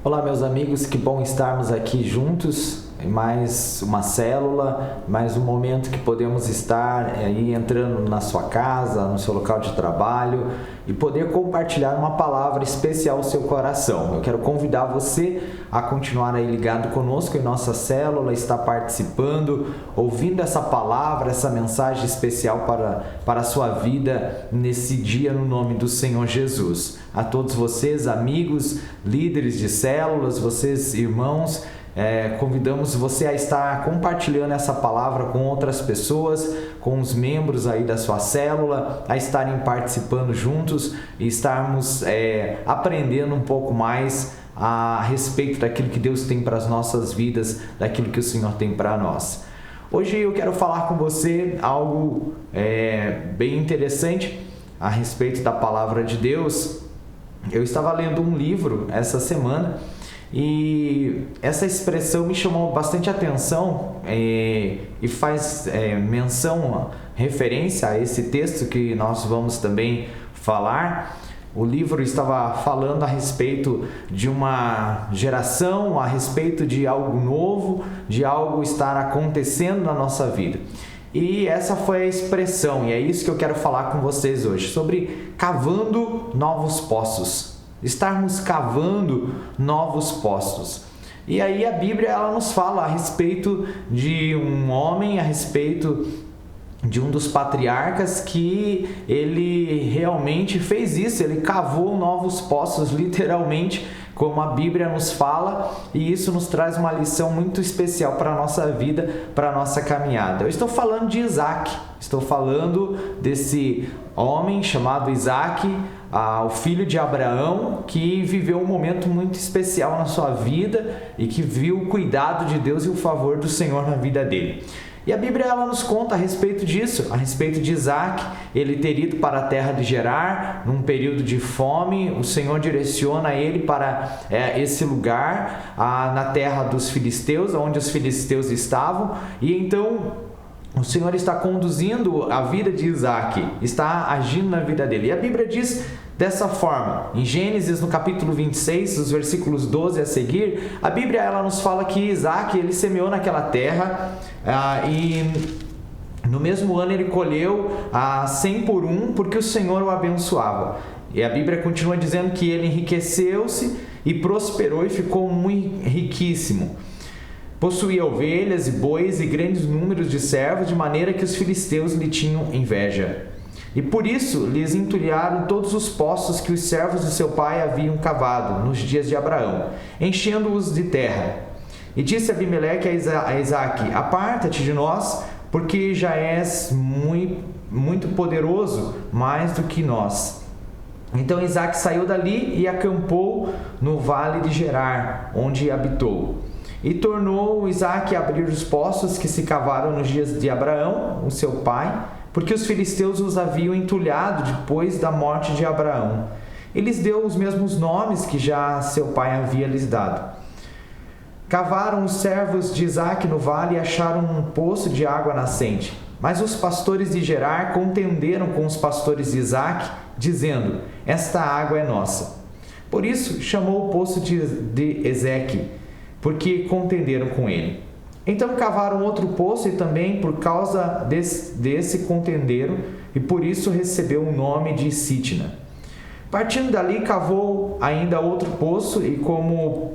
Olá, meus amigos, que bom estarmos aqui juntos em mais uma célula, mais um momento que podemos estar aí entrando na sua casa, no seu local de trabalho e poder compartilhar uma palavra especial ao seu coração. Eu quero convidar você a continuar aí ligado conosco em nossa célula, estar participando, ouvindo essa palavra, essa mensagem especial para a sua vida nesse dia no nome do Senhor Jesus. A todos vocês, amigos, líderes de células, vocês irmãos, convidamos você a estar compartilhando essa palavra com outras pessoas, com os membros aí da sua célula, a estarem participando juntos e estarmos aprendendo um pouco mais a respeito daquilo que Deus tem para as nossas vidas, daquilo que o Senhor tem para nós. Hoje eu quero falar com você algo bem interessante a respeito da palavra de Deus. Eu estava lendo um livro essa semana e essa expressão me chamou bastante atenção e faz menção, referência a esse texto que nós vamos também falar. O livro estava falando a respeito de uma geração, a respeito de algo novo, de algo estar acontecendo na nossa vida. E essa foi a expressão, e é isso que eu quero falar com vocês hoje, sobre cavando novos poços. Estarmos cavando novos poços. E aí a Bíblia ela nos fala a respeito de um homem, a respeito de um dos patriarcas que ele realmente fez isso, ele cavou novos poços, literalmente, como a Bíblia nos fala, e isso nos traz uma lição muito especial para a nossa vida, para a nossa caminhada. Eu estou falando de Isaac, estou falando desse homem chamado Isaac, o filho de Abraão, que viveu um momento muito especial na sua vida e que viu o cuidado de Deus e o favor do Senhor na vida dele. E a Bíblia ela nos conta a respeito disso, a respeito de Isaac, ele ter ido para a terra de Gerar, num período de fome, o Senhor direciona ele para esse lugar, na terra dos filisteus, onde os filisteus estavam, e então o Senhor está conduzindo a vida de Isaac, está agindo na vida dele. E a Bíblia diz dessa forma, em Gênesis, no capítulo 26, os versículos 12 a seguir, a Bíblia ela nos fala que Isaac ele semeou naquela terra e no mesmo ano ele colheu 100 por 1, porque o Senhor o abençoava. E a Bíblia continua dizendo que ele enriqueceu-se e prosperou e ficou muito riquíssimo. Possuía ovelhas e bois e grandes números de servos, de maneira que os filisteus lhe tinham inveja. E por isso lhes entulharam todos os poços que os servos de seu pai haviam cavado nos dias de Abraão, enchendo-os de terra. E disse Abimeleque a Isaque: aparta-te de nós, porque já és muito poderoso, mais do que nós. Então Isaque saiu dali e acampou no vale de Gerar, onde habitou. E tornou Isaque a abrir os poços que se cavaram nos dias de Abraão, o seu pai, porque os filisteus os haviam entulhado depois da morte de Abraão. E lhes deu os mesmos nomes que já seu pai havia lhes dado. Cavaram os servos de Isaque no vale e acharam um poço de água nascente. Mas os pastores de Gerar contenderam com os pastores de Isaque, dizendo: esta água é nossa. Por isso chamou o poço de Ezeque, porque contenderam com ele. Então cavaram outro poço e também por causa desse contenderam, e por isso recebeu o nome de Sitna. Partindo dali, cavou ainda outro poço, e como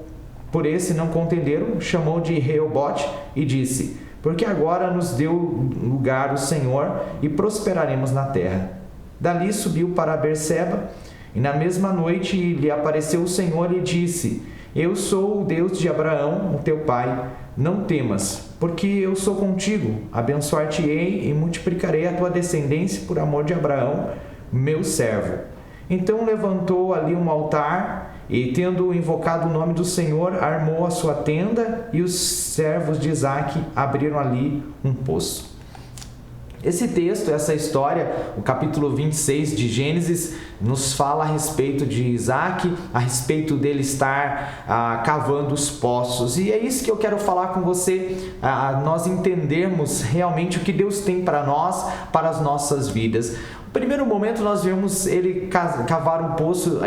por esse não contenderam, chamou de Reobote e disse: porque agora nos deu lugar o Senhor e prosperaremos na terra. Dali subiu para Berseba, e na mesma noite lhe apareceu o Senhor e disse: eu sou o Deus de Abraão, o teu pai. Não temas, porque eu sou contigo. Abençoar-te-ei e multiplicarei a tua descendência por amor de Abraão, meu servo. Então levantou ali um altar e, tendo invocado o nome do Senhor, armou a sua tenda, e os servos de Isaque abriram ali um poço. Esse texto, essa história, o capítulo 26 de Gênesis, nos fala a respeito de Isaac, a respeito dele estar cavando os poços. E é isso que eu quero falar com você, nós entendermos realmente o que Deus tem para nós, para as nossas vidas. Primeiro momento nós vemos ele cavar um poço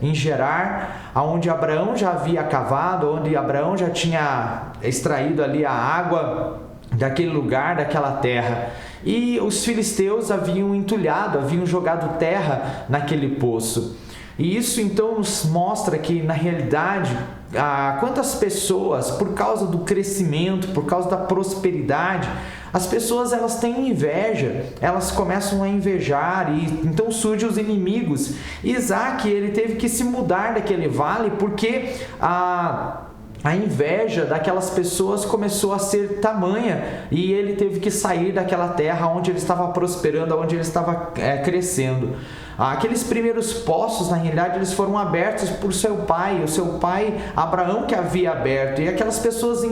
em Gerar, onde Abraão já havia cavado, onde Abraão já tinha extraído ali a água daquele lugar, daquela terra. E os filisteus haviam entulhado, haviam jogado terra naquele poço. E isso então nos mostra que, na realidade, quantas pessoas, por causa do crescimento, por causa da prosperidade, as pessoas elas têm inveja, elas começam a invejar e então surgem os inimigos. Isaac ele teve que se mudar daquele vale porque a inveja daquelas pessoas começou a ser tamanha e ele teve que sair daquela terra onde ele estava prosperando, onde ele estava crescendo. Aqueles primeiros poços, na realidade, eles foram abertos por seu pai, o seu pai Abraão que havia aberto, e aquelas pessoas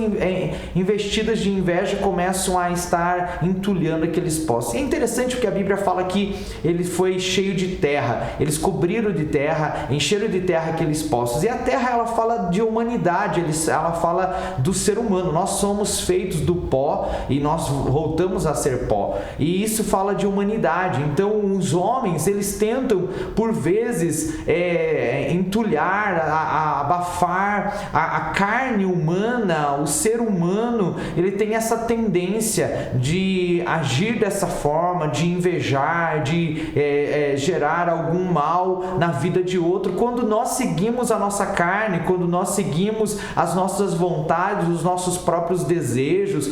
investidas de inveja começam a estar entulhando aqueles poços. É interessante porque a Bíblia fala que ele foi cheio de terra, eles cobriram de terra, encheram de terra aqueles poços, e a terra ela fala de humanidade, ela fala do ser humano. Nós somos feitos do pó e nós voltamos a ser pó, e isso fala de humanidade. Então os homens eles tentam por vezes entulhar, abafar a carne humana, o ser humano ele tem essa tendência de agir dessa forma, de invejar, de gerar algum mal na vida de outro, quando nós seguimos a nossa carne, quando nós seguimos as nossas vontades, os nossos próprios desejos,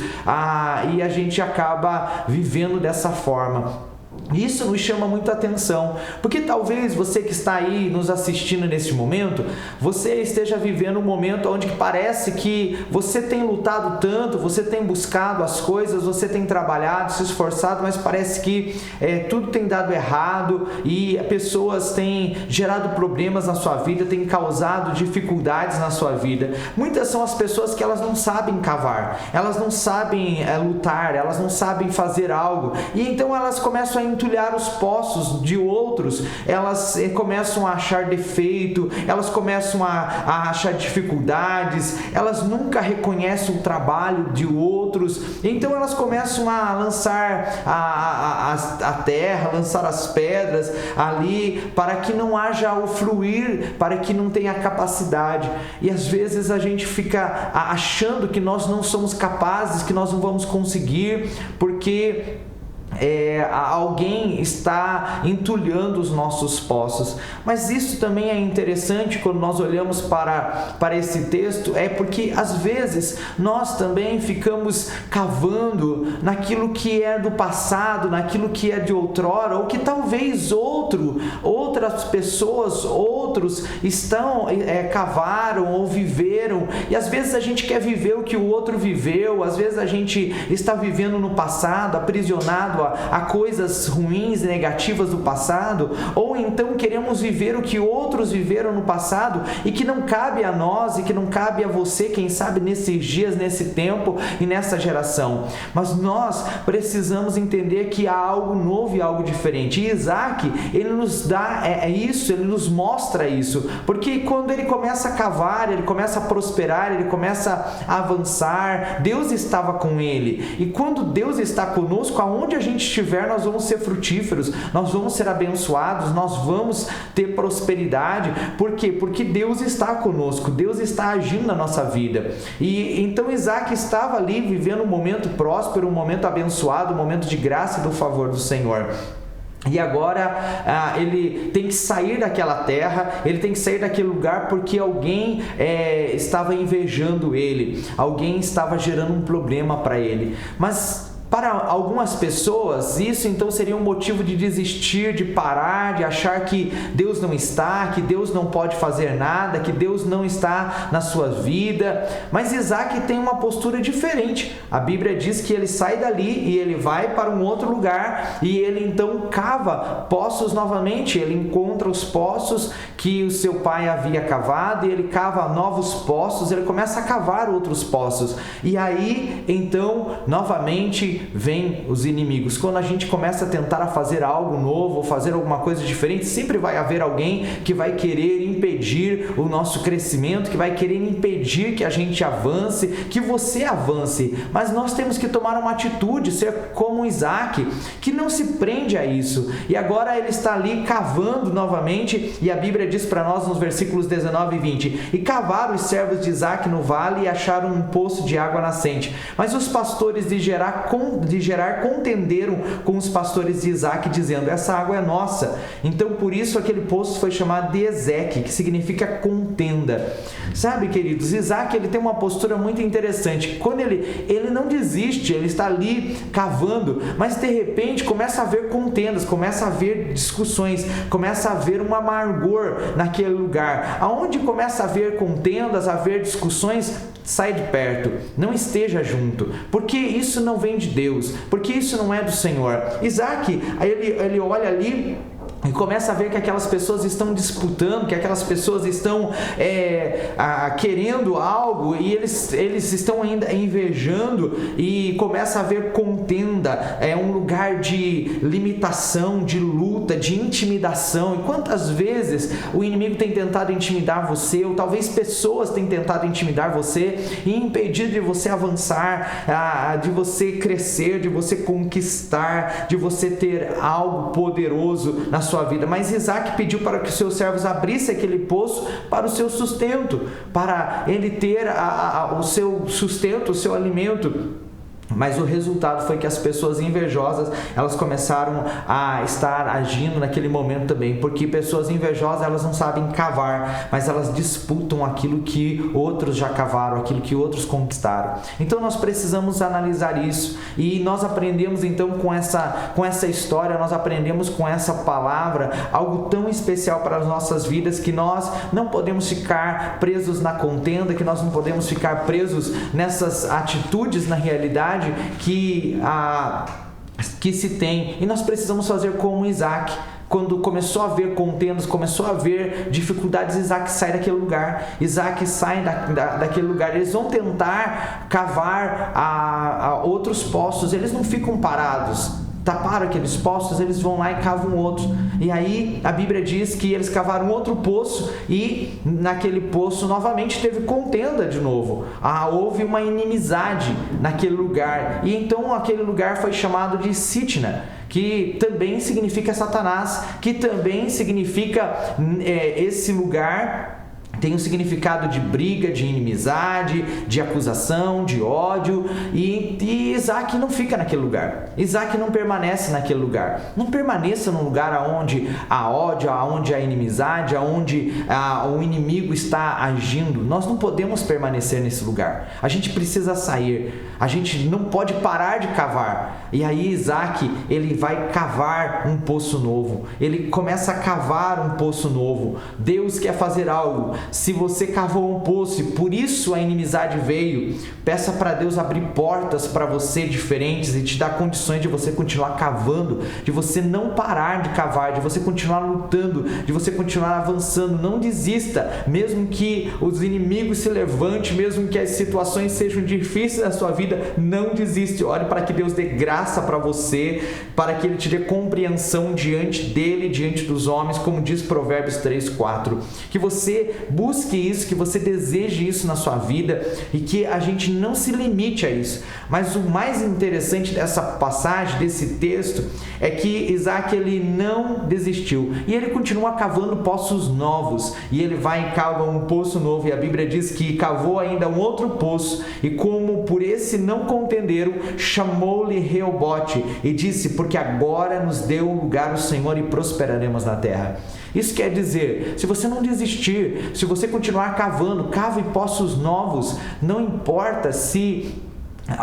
e a gente acaba vivendo dessa forma. Isso nos chama muita atenção, porque talvez você que está aí nos assistindo neste momento, você esteja vivendo um momento onde parece que você tem lutado tanto, você tem buscado as coisas, você tem trabalhado, se esforçado, mas parece que tudo tem dado errado e pessoas têm gerado problemas na sua vida, têm causado dificuldades na sua vida. Muitas são as pessoas que elas não sabem cavar, elas não sabem lutar, elas não sabem fazer algo, e então elas começam a entulhar os poços de outros, elas começam a achar defeito, elas começam a achar dificuldades, elas nunca reconhecem o trabalho de outros, então elas começam a lançar a terra, lançar as pedras ali, para que não haja o fluir, para que não tenha capacidade, e às vezes a gente fica achando que nós não somos capazes, que nós não vamos conseguir, porque alguém está entulhando os nossos poços. Mas isso também é interessante quando nós olhamos para esse texto, porque às vezes nós também ficamos cavando naquilo que é do passado, naquilo que é de outrora, ou que talvez outras pessoas, outros cavaram ou viveram, e às vezes a gente quer viver o que o outro viveu, às vezes a gente está vivendo no passado, aprisionado a coisas ruins e negativas do passado, ou então queremos viver o que outros viveram no passado e que não cabe a nós e que não cabe a você, quem sabe nesses dias, nesse tempo e nessa geração. Mas nós precisamos entender que há algo novo e algo diferente. E Isaac, ele nos dá isso, ele nos mostra isso, porque quando ele começa a cavar, ele começa a prosperar, ele começa a avançar, Deus estava com ele, e quando Deus está conosco, aonde a gente estiver, nós vamos ser frutíferos, nós vamos ser abençoados, nós vamos ter prosperidade. Por quê? Porque Deus está conosco, Deus está agindo na nossa vida. E então Isaac estava ali vivendo um momento próspero, um momento abençoado, um momento de graça e do favor do Senhor. E agora ele tem que sair daquela terra, ele tem que sair daquele lugar porque alguém estava invejando ele, alguém estava gerando um problema para ele. Mas para algumas pessoas, isso então seria um motivo de desistir, de parar, de achar que Deus não está, que Deus não pode fazer nada, que Deus não está na sua vida. Mas Isaac tem uma postura diferente. A Bíblia diz que ele sai dali e ele vai para um outro lugar e ele então cava poços novamente. Ele encontra os poços que o seu pai havia cavado e ele cava novos poços, ele começa a cavar outros poços. E aí, então, novamente, repente vem os inimigos. Quando a gente começa a tentar fazer algo novo, fazer alguma coisa diferente, sempre vai haver alguém que vai querer impedir o nosso crescimento, que vai querer impedir que a gente avance, que você avance. Mas nós temos que tomar uma atitude, ser como Isaac, que não se prende a isso. E agora ele está ali cavando novamente, e a Bíblia diz para nós nos versículos 19 e 20: e cavaram os servos de Isaac no vale e acharam um poço de água nascente. Mas os pastores de Gerar contenderam com os pastores de Isaac, dizendo: essa água é nossa. Então por isso aquele poço foi chamado de Ezeque, que significa contenda. Sabe, queridos, Isaac ele tem uma postura muito interessante. Quando ele não desiste, ele está ali cavando, mas de repente começa a haver contendas, começa a haver discussões, começa a haver um amargor naquele lugar. Aonde começa a haver contendas, a haver discussões, sai de perto, não esteja junto, porque isso não vem de Deus, porque isso não é do Senhor. Isaac, ele olha ali e começa a ver que aquelas pessoas estão disputando, que aquelas pessoas estão querendo algo, e eles estão ainda invejando, e começa a haver contenda, um lugar de limitação, de luta, de intimidação. E quantas vezes o inimigo tem tentado intimidar você, ou talvez pessoas têm tentado intimidar você e impedir de você avançar, de você crescer, de você conquistar, de você ter algo poderoso na sua vida. Mas Isaac pediu para que os seus servos abrissem aquele poço para o seu sustento, para ele ter o seu sustento, o seu alimento. Mas o resultado foi que as pessoas invejosas, elas começaram a estar agindo naquele momento também, porque pessoas invejosas, elas não sabem cavar, mas elas disputam aquilo que outros já cavaram, aquilo que outros conquistaram. Então nós precisamos analisar isso, e nós aprendemos então com essa história, nós aprendemos com essa palavra algo tão especial para as nossas vidas, que nós não podemos ficar presos na contenda, que nós não podemos ficar presos nessas atitudes na realidade que se tem, e nós precisamos fazer como Isaac. Quando começou a haver contendas, começou a haver dificuldades, Isaac sai daquele lugar. Isaac sai daquele lugar. Eles vão tentar cavar outros poços, eles não ficam parados. Taparam aqueles poços, eles vão lá e cavam outro. E aí a Bíblia diz que eles cavaram outro poço, e naquele poço novamente teve contenda de novo. Houve uma inimizade naquele lugar, e então aquele lugar foi chamado de Sitna, que também significa Satanás, que também significa esse lugar. Tem um significado de briga, de inimizade, de acusação, de ódio, e Isaac não fica naquele lugar. Isaac não permanece naquele lugar. Não permaneça num lugar onde há ódio, onde há inimizade, onde o inimigo está agindo. Nós não podemos permanecer nesse lugar. A gente precisa sair. A gente não pode parar de cavar. E aí Isaac, ele vai cavar um poço novo. Ele começa a cavar um poço novo. Deus quer fazer algo. Se você cavou um poço e por isso a inimizade veio, peça para Deus abrir portas para você diferentes e te dar condições de você continuar cavando, de você não parar de cavar, de você continuar lutando, de você continuar avançando. Não desista, mesmo que os inimigos se levantem, mesmo que as situações sejam difíceis na sua vida, não desiste. Ore para que Deus dê graça para você, para que Ele te dê compreensão diante dEle, diante dos homens, como diz Provérbios 3:4. Que você busque isso, que você deseje isso na sua vida, e que a gente não se limite a isso. Mas o mais interessante dessa passagem, desse texto, é que Isaac, ele não desistiu, e ele continua cavando poços novos, e ele vai e cava um poço novo, e a Bíblia diz que cavou ainda um outro poço, e como por esse não contenderam, chamou-lhe Reobote, e disse: porque agora nos deu lugar o Senhor e prosperaremos na terra. Isso quer dizer, se você não desistir, se você continuar cavando, cave poços novos, não importa se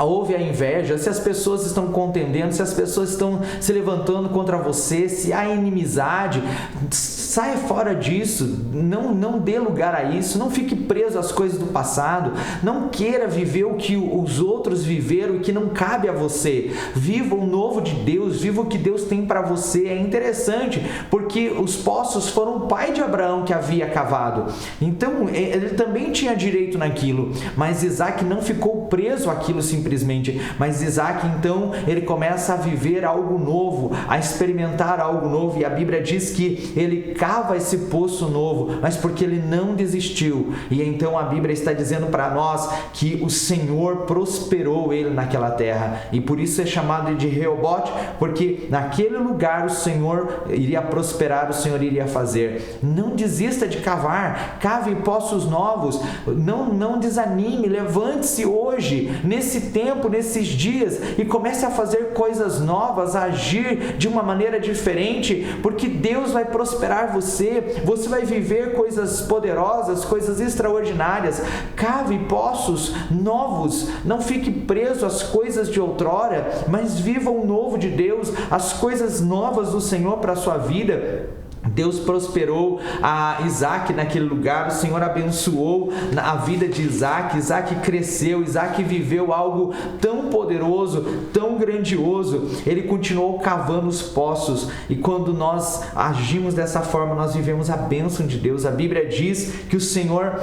houve a inveja, se as pessoas estão contendendo, se as pessoas estão se levantando contra você, se há inimizade, saia fora disso, não dê lugar a isso, não fique preso às coisas do passado, não queira viver o que os outros viveram e que não cabe a você. Viva o novo de Deus, viva o que Deus tem para você. É interessante, porque os poços foram o pai de Abraão que havia cavado, então ele também tinha direito naquilo, mas Isaac não ficou preso àquilo simplesmente, mas Isaac então ele começa a viver algo novo, a experimentar algo novo, e a Bíblia diz que ele cava esse poço novo, mas porque ele não desistiu. E então a Bíblia está dizendo para nós que o Senhor prosperou ele naquela terra, e por isso é chamado de Reobote, porque naquele lugar o Senhor iria prosperar, o Senhor iria fazer. Não desista de cavar, cave poços novos, não desanime, levante-se hoje, nesse tempo, nesses dias, e comece a fazer coisas novas, a agir de uma maneira diferente, porque Deus vai prosperar você vai viver coisas poderosas, coisas extraordinárias. Cave poços novos, não fique preso às coisas de outrora, mas viva o novo de Deus, as coisas novas do Senhor para a sua vida. Deus prosperou a Isaac naquele lugar, o Senhor abençoou a vida de Isaac, Isaac cresceu, Isaac viveu algo tão poderoso, tão grandioso, ele continuou cavando os poços, e quando nós agimos dessa forma, nós vivemos a bênção de Deus. A Bíblia diz que o Senhor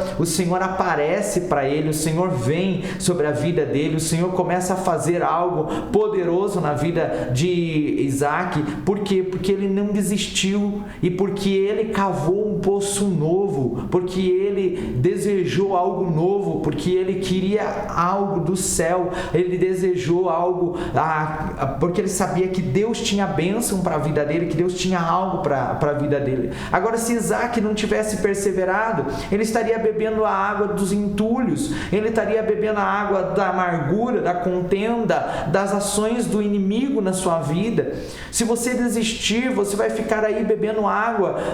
aparece para ele, o Senhor vem sobre a vida dele, o Senhor começa a fazer algo poderoso na vida de Isaac. Por quê? Porque ele não desistiu, e porque ele cavou um poço novo, porque ele desejou algo novo, porque ele queria algo do céu, ele desejou algo, porque ele sabia que Deus tinha bênção para a vida dele, que Deus tinha algo para a vida dele. Agora, se Isaac não tivesse perseverado, ele estaria bebendo a água dos entulhos, ele estaria bebendo a água da amargura, da contenda, das ações do inimigo na sua vida. Se você desistir, você vai ficar aí bebendo água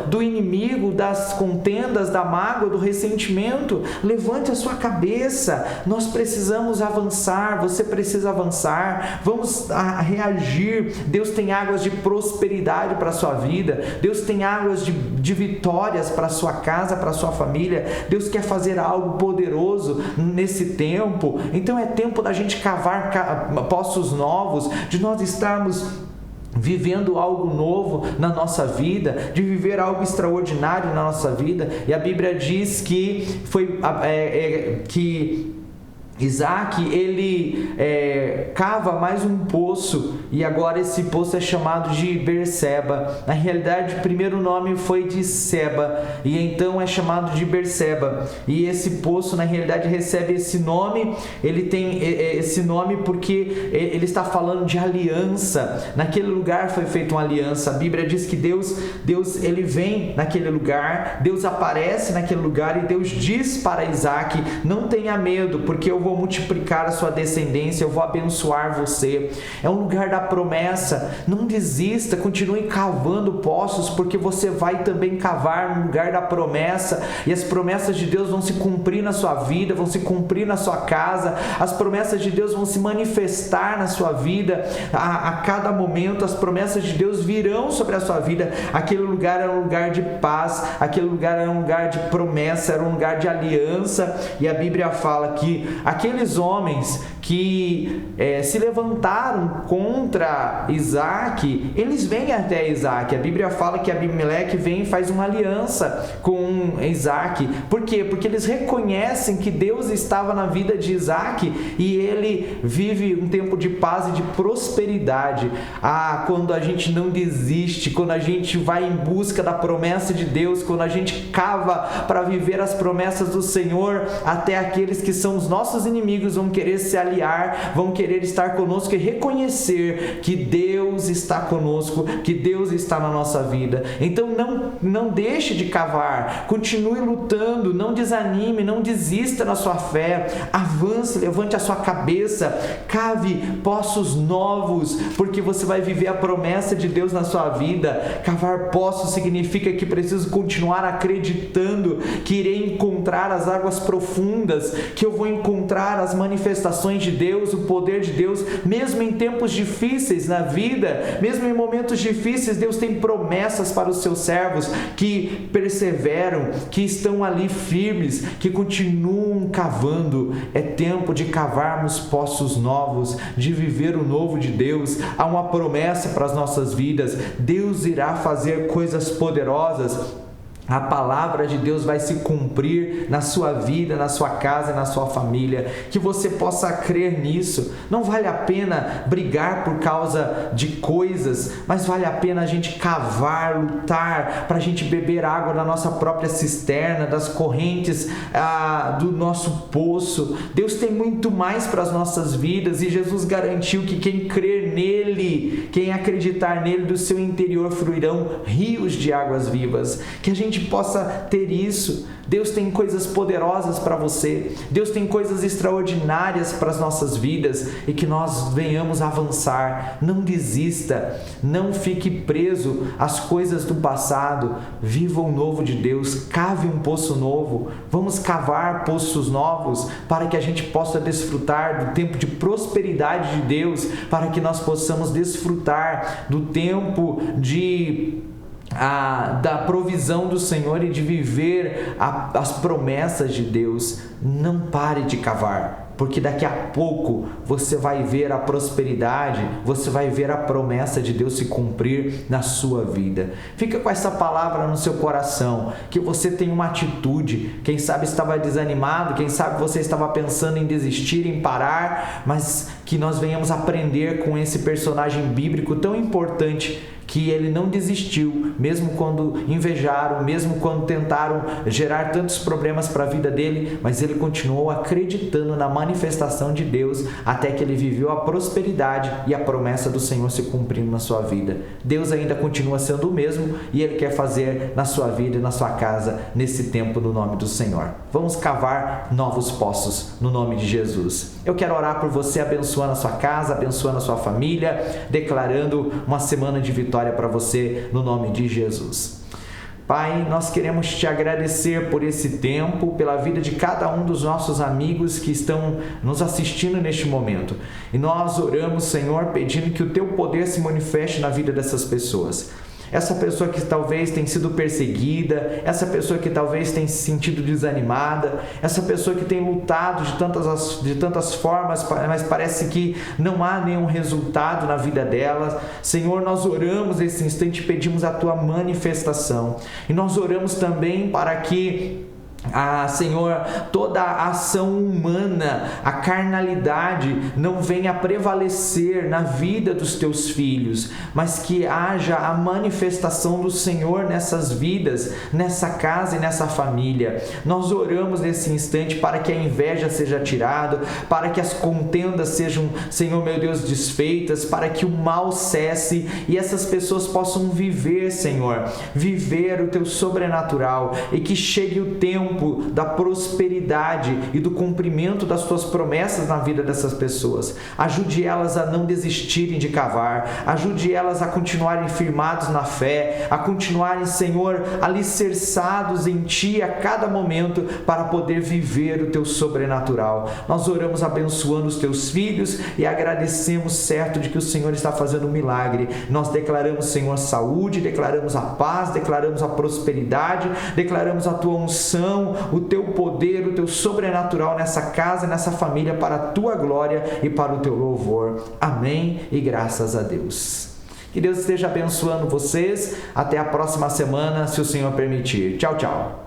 do inimigo, das contendas, da mágoa, do ressentimento. Levante a sua cabeça, nós precisamos avançar, você precisa avançar, vamos reagir. Deus tem águas de prosperidade para a sua vida, Deus tem águas de vitórias para a sua casa, para a sua família. Deus quer fazer algo poderoso nesse tempo, então é tempo da gente cavar poços novos, de nós estarmos vivendo algo novo na nossa vida, de viver algo extraordinário na nossa vida. E a Bíblia diz que Isaac, ele cava mais um poço, e agora esse poço é chamado de Berseba. Na realidade, o primeiro nome foi de Seba, e então é chamado de Berseba. E esse poço, na realidade, recebe esse nome, ele tem esse nome porque ele está falando de aliança. Naquele lugar foi feita uma aliança. A Bíblia diz que Deus ele vem naquele lugar, Deus aparece naquele lugar, e Deus diz para Isaac: não tenha medo, porque eu vou multiplicar a sua descendência, eu vou abençoar você. É um lugar da promessa. Não desista, continue cavando poços, porque você vai também cavar no lugar da promessa, e as promessas de Deus vão se cumprir na sua vida, vão se cumprir na sua casa, as promessas de Deus vão se manifestar na sua vida a cada momento. As promessas de Deus virão sobre a sua vida. Aquele lugar era um lugar de paz, aquele lugar era um lugar de promessa, era um lugar de aliança. E a Bíblia fala que aqueles homens que se levantaram contra Isaac, eles vêm até Isaac. A Bíblia fala que Abimeleque vem e faz uma aliança com Isaac. Por quê? Porque eles reconhecem que Deus estava na vida de Isaac, e ele vive um tempo de paz e de prosperidade. Quando a gente não desiste, quando a gente vai em busca da promessa de Deus, quando a gente cava para viver as promessas do Senhor, até aqueles que são os nossos inimigos vão querer se aliar, vão querer estar conosco e reconhecer que Deus está conosco, que Deus está na nossa vida. Então não deixe de cavar, continue lutando, não desanime, não desista na sua fé, avance, levante a sua cabeça, cave poços novos, porque você vai viver a promessa de Deus na sua vida. Cavar poços significa que preciso continuar acreditando que irei encontrar as águas profundas, que eu vou encontrar as manifestações de Deus, o poder de Deus, mesmo em tempos difíceis na vida, mesmo em momentos difíceis. Deus tem promessas para os seus servos que perseveram, que estão ali firmes, que continuam cavando. É tempo de cavarmos poços novos, de viver o novo de Deus. Há uma promessa para as nossas vidas. Deus irá fazer coisas poderosas. a palavra de Deus vai se cumprir na sua vida, na sua casa e na sua família. Que você possa crer nisso. Não vale a pena brigar por causa de coisas, mas vale a pena a gente cavar, lutar, para a gente beber água da nossa própria cisterna, das correntes do nosso poço. Deus tem muito mais para as nossas vidas, e Jesus garantiu que quem crer nele, quem acreditar nele, do seu interior fluirão rios de águas vivas. Que a gente possa ter isso. Deus tem coisas poderosas para você, Deus tem coisas extraordinárias para as nossas vidas, e que nós venhamos avançar. Não desista, não fique preso às coisas do passado. Viva o novo de Deus, cave um poço novo. Vamos cavar poços novos para que a gente possa desfrutar do tempo de prosperidade de Deus, para que nós possamos desfrutar do tempo da provisão do Senhor e de viver as promessas de Deus. Não pare de cavar, porque daqui a pouco você vai ver a prosperidade, você vai ver a promessa de Deus se cumprir na sua vida. Fica com essa palavra no seu coração, que você tenha uma atitude. Quem sabe estava desanimado, quem sabe você estava pensando em desistir, em parar, mas que nós venhamos aprender com esse personagem bíblico tão importante, que ele não desistiu, mesmo quando invejaram, mesmo quando tentaram gerar tantos problemas para a vida dele, mas ele continuou acreditando na manifestação de Deus, até que ele viveu a prosperidade e a promessa do Senhor se cumprindo na sua vida. Deus ainda continua sendo o mesmo, e Ele quer fazer na sua vida e na sua casa nesse tempo, no nome do Senhor. Vamos cavar novos poços no nome de Jesus. Eu quero orar por você, abençoando a sua casa, abençoando a sua família, declarando uma semana de vitória para você no nome de Jesus. Pai, nós queremos te agradecer por esse tempo, pela vida de cada um dos nossos amigos que estão nos assistindo neste momento. E nós oramos, Senhor, pedindo que o teu poder se manifeste na vida dessas pessoas. Essa pessoa que talvez tenha sido perseguida, essa pessoa que talvez tenha se sentido desanimada, essa pessoa que tem lutado de tantas formas, mas parece que não há nenhum resultado na vida dela. Senhor, nós oramos nesse instante e pedimos a tua manifestação. E nós oramos também para que Senhor, toda a ação humana, a carnalidade não venha prevalecer na vida dos teus filhos, mas que haja a manifestação do Senhor nessas vidas, nessa casa e nessa família. Nós oramos nesse instante para que a inveja seja tirada, para que as contendas sejam, Senhor meu Deus, desfeitas, para que o mal cesse e essas pessoas possam viver, Senhor, viver o teu sobrenatural, e que chegue o tempo da prosperidade e do cumprimento das tuas promessas na vida dessas pessoas. Ajude elas a não desistirem de cavar, ajude elas a continuarem firmados na fé, a continuarem, Senhor, alicerçados em Ti a cada momento, para poder viver o Teu sobrenatural. Nós oramos abençoando os Teus filhos e agradecemos, certo, de que o Senhor está fazendo um milagre. Nós declaramos, Senhor, saúde, declaramos a paz, declaramos a prosperidade, declaramos a Tua unção, o teu poder, o teu sobrenatural nessa casa, nessa família, para a tua glória e para o teu louvor. Amém e graças a Deus. Que Deus esteja abençoando vocês. Até a próxima semana, se o Senhor permitir. Tchau, tchau.